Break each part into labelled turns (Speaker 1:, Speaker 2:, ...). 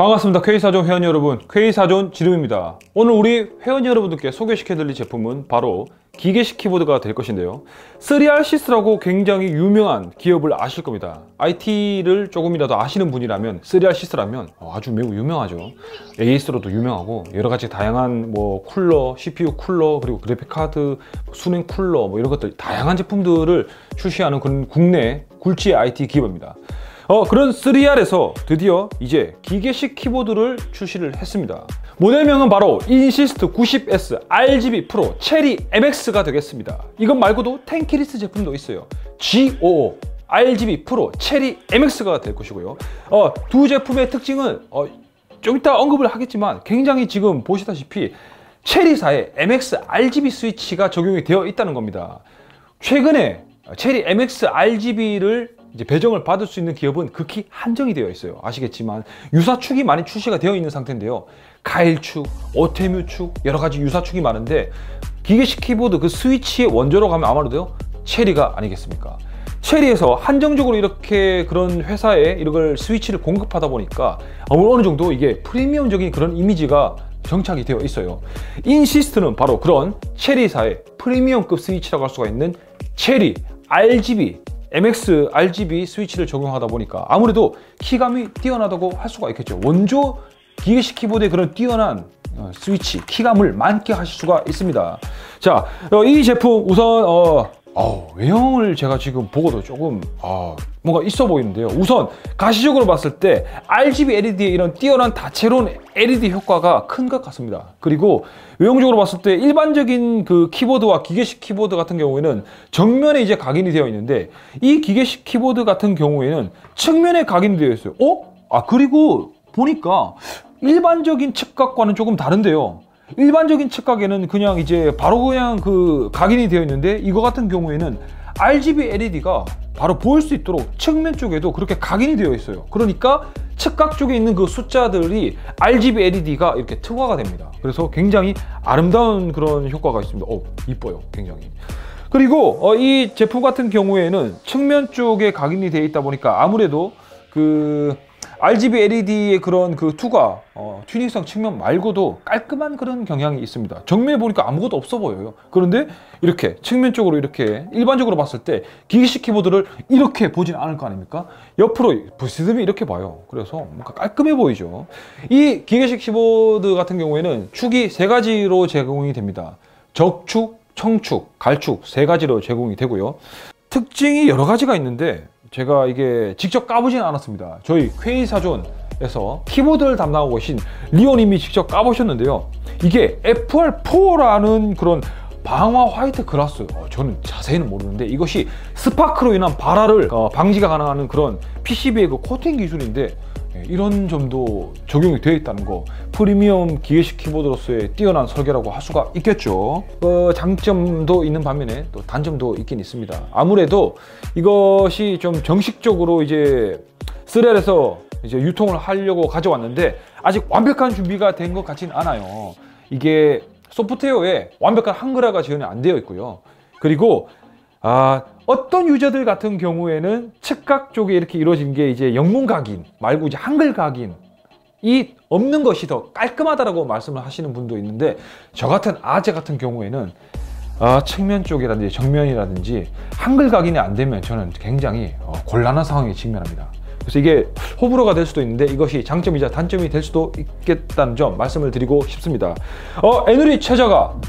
Speaker 1: 반갑습니다. K사전 회원 여러분, K사전 지름입니다. 오늘 우리 회원 여러분들께 소개시켜드릴 제품은 바로 기계식 키보드가 될 것인데요, 3RSys라고 굉장히 유명한 기업을 아실 겁니다. IT를 조금이라도 아시는 분이라면 3RSys라면 아주 매우 유명하죠. AS로도 유명하고 여러가지 다양한 쿨러, CPU 쿨러, 그리고 그래픽카드, 수냉 쿨러 이런 것들 다양한 제품들을 출시하는 그런 국내 굴지의 IT 기업입니다. 그런 3R에서 드디어 이제 기계식 키보드를 출시를 했습니다. 모델명은 바로 인시스트 90S RGB 프로 체리 MX가 되겠습니다. 이것 말고도 텐키리스 제품도 있어요. G55 RGB 프로 체리 MX가 될 것이고요. 두 제품의 특징은 좀 이따 언급을 하겠지만 굉장히 지금 보시다시피 체리사의 MX RGB 스위치가 적용이 되어 있다는 겁니다. 최근에 체리 MX RGB를 이제 배정을 받을 수 있는 기업은 극히 한정이 되어 있어요. 아시겠지만 유사축이 많이 출시가 되어 있는 상태인데요, 가일축, 오테뮤축 여러가지 유사축이 많은데 기계식 키보드 그 스위치의 원조로 가면 아무래도 체리가 아니겠습니까? 체리에서 한정적으로 이렇게 그런 회사에 이걸 스위치를 공급하다 보니까 어느 정도 이게 프리미엄적인 그런 이미지가 정착이 되어 있어요. 인시스트는 바로 그런 체리사의 프리미엄급 스위치라고 할 수가 있는 체리 RGB MX RGB 스위치를 적용하다 보니까 아무래도 키감이 뛰어나다고 할 수가 있겠죠. 원조 기계식 키보드의 그런 뛰어난 스위치, 키감을 만끽하실 수가 있습니다. 자, 이 제품 우선 외형을 제가 지금 보고도 조금 뭔가 있어 보이는데요. 우선 가시적으로 봤을 때 RGB LED의 이런 뛰어난 다채로운 LED 효과가 큰 것 같습니다. 그리고 외형적으로 봤을 때 일반적인 그 키보드와 기계식 키보드 같은 경우에는 정면에 이제 각인이 되어 있는데 이 기계식 키보드 같은 경우에는 측면에 각인이 되어 있어요. 그리고 보니까 일반적인 측각과는 조금 다른데요. 일반적인 측각에는 그냥 이제 바로 그냥 그 각인이 되어 있는데 이거 같은 경우에는 RGB LED가 바로 보일 수 있도록 측면 쪽에도 그렇게 각인이 되어 있어요. 그러니까 측각 쪽에 있는 그 숫자들이 RGB LED가 이렇게 특화가 됩니다. 그래서 굉장히 아름다운 그런 효과가 있습니다. 이뻐요, 굉장히. 그리고 이 제품 같은 경우에는 측면 쪽에 각인이 되어 있다 보니까 아무래도 그 RGB LED의 그런 그 투과, 튜닝성 측면 말고도 깔끔한 그런 경향이 있습니다. 정면에 보니까 아무것도 없어 보여요. 그런데 이렇게 측면 쪽으로 이렇게 일반적으로 봤을 때 기계식 키보드를 이렇게 보진 않을 거 아닙니까? 옆으로 보시면 이렇게 봐요. 그래서 뭔가 깔끔해 보이죠. 이 기계식 키보드 같은 경우에는 축이 세 가지로 제공이 됩니다. 적축, 청축, 갈축 세 가지로 제공이 되고요. 특징이 여러 가지가 있는데 제가 이게 직접 까보진 않았습니다. 저희 K사전에서 키보드를 담당하고 계신 리오님이 직접 까보셨는데요, 이게 FR4라는 그런 방화 화이트 글라스, 저는 자세히는 모르는데 이것이 스파크로 인한 발화를 방지가 가능한 그런 PCB의 그 코팅 기술인데 이런 점도 적용이 되어 있다는 거, 프리미엄 기계식 키보드로서의 뛰어난 설계라고 할 수가 있겠죠. 장점도 있는 반면에 또 단점도 있긴 있습니다. 아무래도 이것이 좀 정식적으로 이제 3R에서 이제 유통을 하려고 가져왔는데 아직 완벽한 준비가 된 것 같진 않아요. 이게 소프트웨어에 완벽한 한글화가 지원이 안 되어 있고요. 그리고 어떤 유저들 같은 경우에는 측각 쪽에 이렇게 이루어진 게 이제 영문 각인 말고 이제 한글 각인이 없는 것이 더 깔끔하다라고 말씀을 하시는 분도 있는데, 저 같은 아재 같은 경우에는 측면 쪽이라든지 정면이라든지 한글 각인이 안 되면 저는 굉장히 곤란한 상황에 직면합니다. 그래서 이게 호불호가 될 수도 있는데 이것이 장점이자 단점이 될 수도 있겠다는 점 말씀을 드리고 싶습니다. 애누리 최저가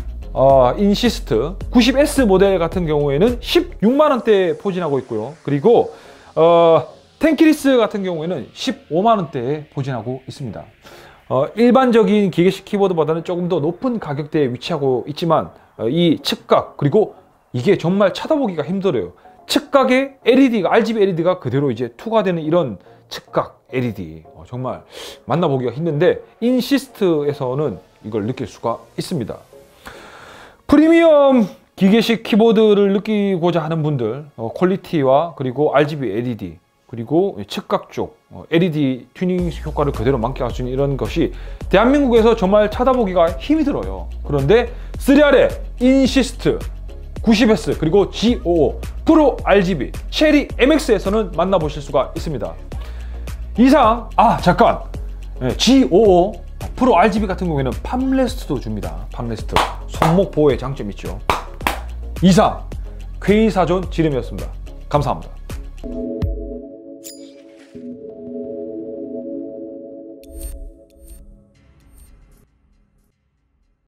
Speaker 1: 인시스트 90S 모델 같은 경우에는 16만원대에 포진하고 있고요. 그리고 텐키리스 같은 경우에는 15만원대에 포진하고 있습니다. 일반적인 기계식 키보드보다는 조금 더 높은 가격대에 위치하고 있지만 이 측각, 그리고 이게 정말 찾아보기가 힘들어요. 측각에 LED가, RGB LED가 그대로 이제 투과되는 이런 측각 LED 정말 만나보기가 힘든데 인시스트에서는 이걸 느낄 수가 있습니다. 프리미엄 기계식 키보드를 느끼고자 하는 분들, 퀄리티와 그리고 RGB LED 그리고 측각 쪽 LED 튜닝 효과를 그대로 만끽할 수 있는 이런 것이 대한민국에서 정말 찾아보기가 힘이 들어요. 그런데 3R의 인시스트 90S 그리고 G55 프로 RGB 체리 MX에서는 만나보실 수가 있습니다. 이상, 잠깐! G55 프로 RGB 같은 경우에는 팜레스트도 줍니다. 팜레스트 손목 보호의 장점이 있죠. 이상 K4존 지름이었습니다. 감사합니다.